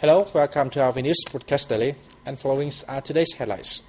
Hello, welcome to our VNA Broadcast Daily, and following are today's headlines.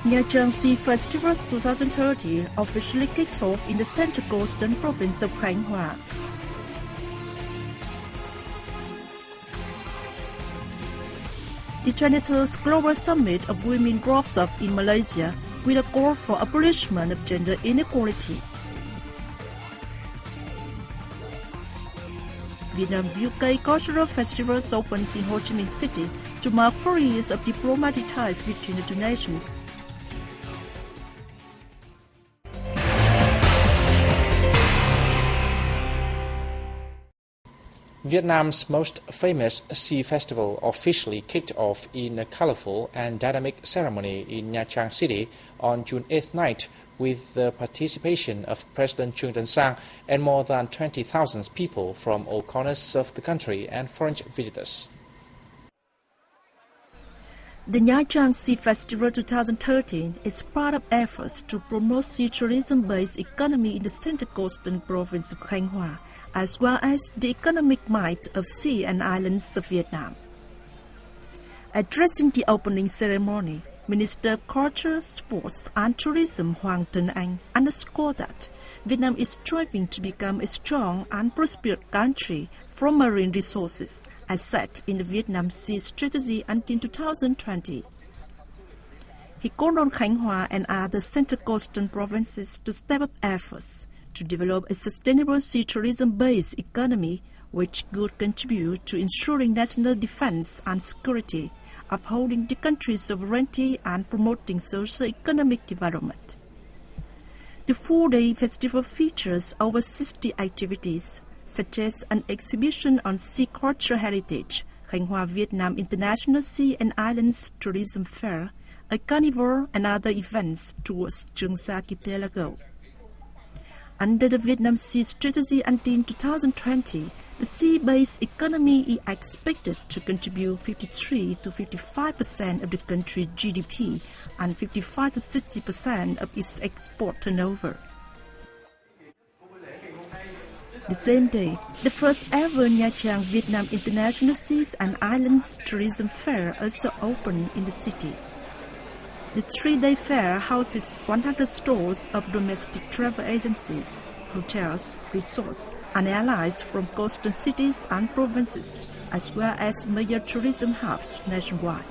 Nha Trang Sea Festival 2030 officially kicks off in the Central Coastal province of Khánh Hòa. The 23rd Global Summit of Women wraps up in Malaysia with a call for abolishment of gender inequality. Vietnam-UK Cultural Festivals opens in Ho Chi Minh City to mark 4 years of diplomatic ties between the two nations. Vietnam's most famous Sea Festival officially kicked off in a colorful and dynamic ceremony in Nha Trang City on June 8th night, with the participation of President Trương Tấn Sang and more than 20,000 people from all corners of the country and foreign visitors. The Nha Trang Sea Festival 2013 is part of efforts to promote sea tourism-based economy in the Central Coastal province of Khánh Hòa, as well as the economic might of sea and islands of Vietnam. Addressing the opening ceremony, Minister of Culture, Sports and Tourism Hoàng Tuấn Anh underscored that Vietnam is striving to become a strong and prosperous country from marine resources, as set in the Vietnam Sea Strategy until 2020. He called on Khánh Hòa and other Central Coastal provinces to step up efforts to develop a sustainable sea tourism-based economy which could contribute to ensuring national defense and security, upholding the country's sovereignty and promoting socio-economic development. The 4-day festival features over 60 activities, such as an exhibition on sea cultural heritage, Khánh Hòa Vietnam International Sea and Islands Tourism Fair, a carnival and other events towards Trường Sa Archipelago. Under the Vietnam Sea Strategy until 2020, the sea-based economy is expected to contribute 53 to 55% of the country's GDP and 55 to 60% of its export turnover. The same day, the first ever Nha Trang Vietnam International Seas and Islands Tourism Fair also opened in the city. The 3-day fair houses 100 stores of domestic travel agencies, hotels, resorts, and airlines from coastal cities and provinces, as well as major tourism hubs nationwide.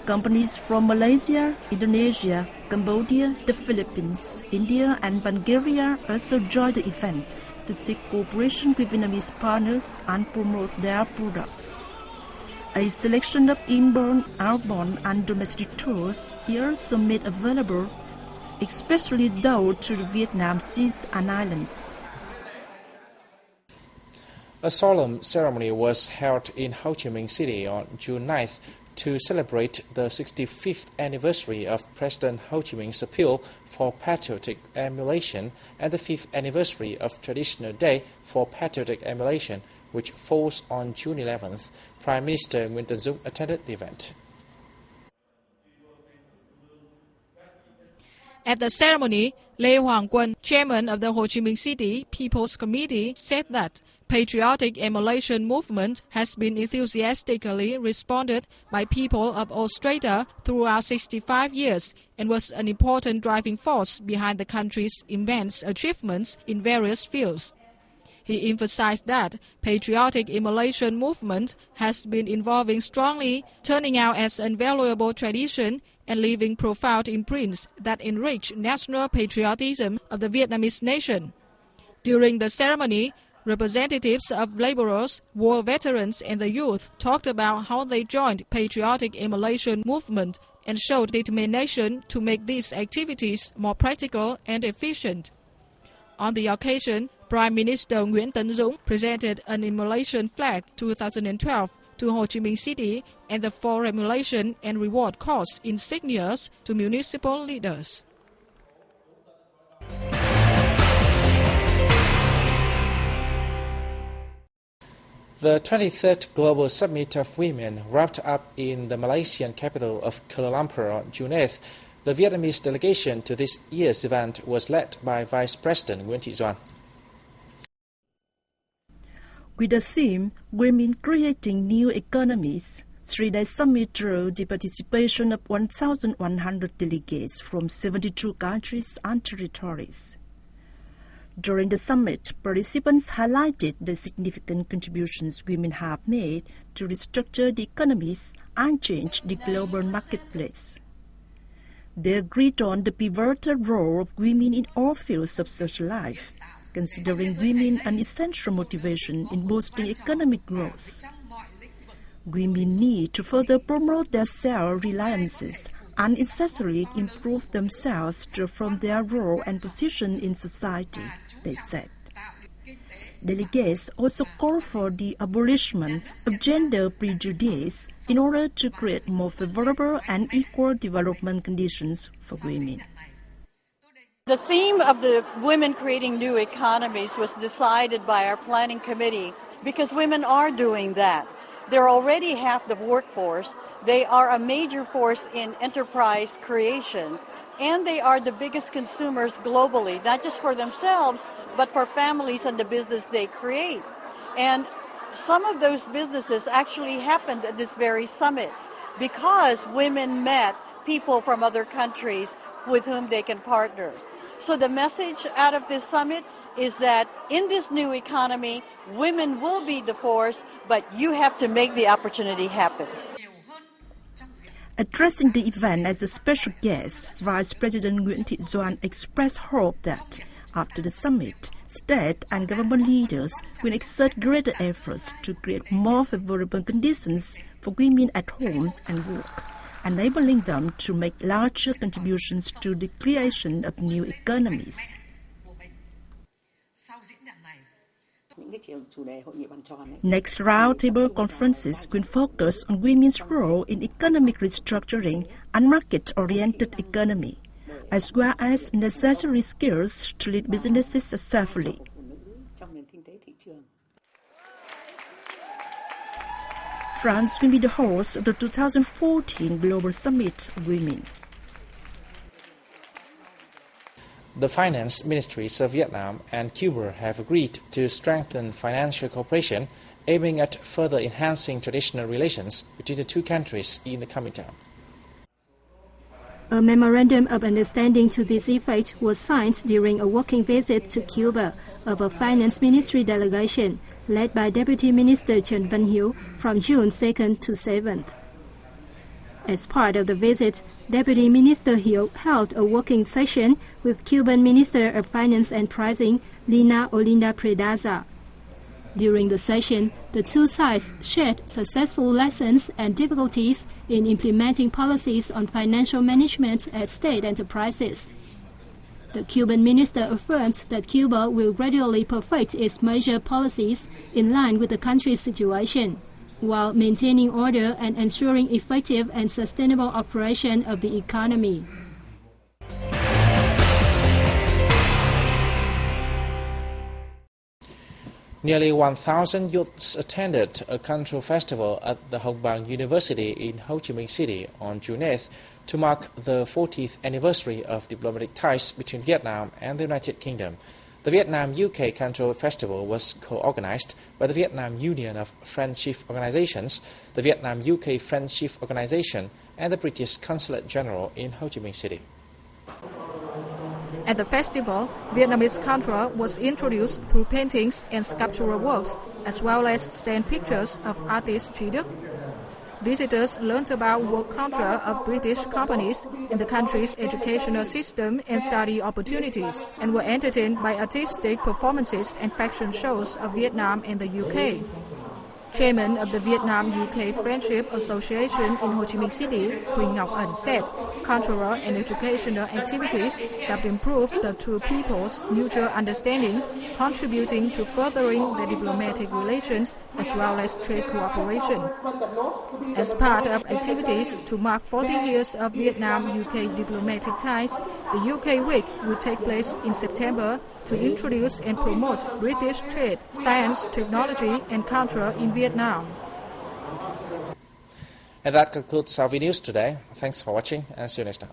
Companies from Malaysia, Indonesia, Cambodia, the Philippines, India, and Bulgaria also joined the event to seek cooperation with Vietnamese partners and promote their products. A selection of inbound, outbound, and domestic tours is also made available, especially those to the Vietnam seas and islands. A solemn ceremony was held in Ho Chi Minh City on June 9th to celebrate the 65th anniversary of President Ho Chi Minh's appeal for patriotic emulation and the 5th anniversary of Traditional Day for Patriotic Emulation, which falls on June 11th. Prime Minister Nguyễn Tấn Dũng attended the event. At the ceremony, Lê Hoàng Quân, chairman of the Ho Chi Minh City People's Committee, said that patriotic emulation movement has been enthusiastically responded by people of Australia throughout 65 years and was an important driving force behind the country's immense achievements in various fields. He emphasized that patriotic emulation movement has been evolving strongly, turning out as an invaluable tradition and leaving profound imprints that enrich national patriotism of the Vietnamese nation. During the ceremony, representatives of laborers, war veterans, and the youth talked about how they joined patriotic emulation movement and showed determination to make these activities more practical and efficient. On the occasion, Prime Minister Nguyễn Tấn Dũng presented an emulation flag 2012 to Ho Chi Minh City and the 4 emulation and reward course insignias to municipal leaders. The 23rd Global Summit of Women wrapped up in the Malaysian capital of Kuala Lumpur on June 8th. The Vietnamese delegation to this year's event was led by Vice President Nguyễn Thị Doan. With the theme, Women Creating New Economies, 3-day summit drew the participation of 1,100 delegates from 72 countries and territories. During the summit, participants highlighted the significant contributions women have made to restructure the economies and change the global marketplace. They agreed on the pivotal role of women in all fields of social life, considering women an essential motivation in boosting economic growth. Women need to further promote their self-reliances and necessarily improve themselves to affirm their role and position in society, they said. Delegates also called for the abolishment of gender prejudice in order to create more favorable and equal development conditions for women. The theme of the Women Creating New Economies was decided by our planning committee because women are doing that. They're already half the workforce. They are a major force in enterprise creation, and they are the biggest consumers globally, not just for themselves, but for families and the business they create. And some of those businesses actually happened at this very summit because women met people from other countries with whom they can partner. So the message out of this summit is that in this new economy, women will be the force, but you have to make the opportunity happen. Addressing the event as a special guest, Vice President Nguyễn Thị Doan expressed hope that after the summit, state and government leaders will exert greater efforts to create more favorable conditions for women at home and work, enabling them to make larger contributions to the creation of new economies. Next roundtable conferences will focus on women's role in economic restructuring and market-oriented economy, as well as necessary skills to lead businesses successfully. France will be the host of the 2014 Global Summit of Women. The finance ministries of Vietnam and Cuba have agreed to strengthen financial cooperation, aiming at further enhancing traditional relations between the two countries in the coming time. A memorandum of understanding to this effect was signed during a working visit to Cuba of a finance ministry delegation led by Deputy Minister Trần Văn Hiếu from June 2nd to 7th. As part of the visit, Deputy Minister Hill held a working session with Cuban Minister of Finance and Pricing, Lina Olinda Predaza. During the session, the two sides shared successful lessons and difficulties in implementing policies on financial management at state enterprises. The Cuban minister affirmed that Cuba will gradually perfect its major policies in line with the country's situation, while maintaining order and ensuring effective and sustainable operation of the economy. Nearly 1,000 youths attended a cultural festival at the Hồng Bàng University in Ho Chi Minh City on June 8th to mark the 40th anniversary of diplomatic ties between Vietnam and the United Kingdom. The Vietnam-UK Cultural Festival was co-organized by the Vietnam Union of Friendship Organizations, the Vietnam-UK Friendship Organization, and the British Consulate General in Ho Chi Minh City. At the festival, Vietnamese culture was introduced through paintings and sculptural works, as well as stand pictures of artist Trí Đức. Visitors learned about work culture of British companies in the country's educational system and study opportunities, and were entertained by artistic performances and fashion shows of Vietnam and the UK. Chairman of the Vietnam-UK Friendship Association in Ho Chi Minh City, Huỳnh Ngọc Ẩn, said cultural and educational activities helped improve the two people's mutual understanding, contributing to furthering the diplomatic relations as well as trade cooperation. As part of activities to mark 40 years of Vietnam-UK diplomatic ties, the UK Week will take place in September to introduce and promote British trade, science, technology, and culture in Vietnam. And that concludes our news today. Thanks for watching and see you next time.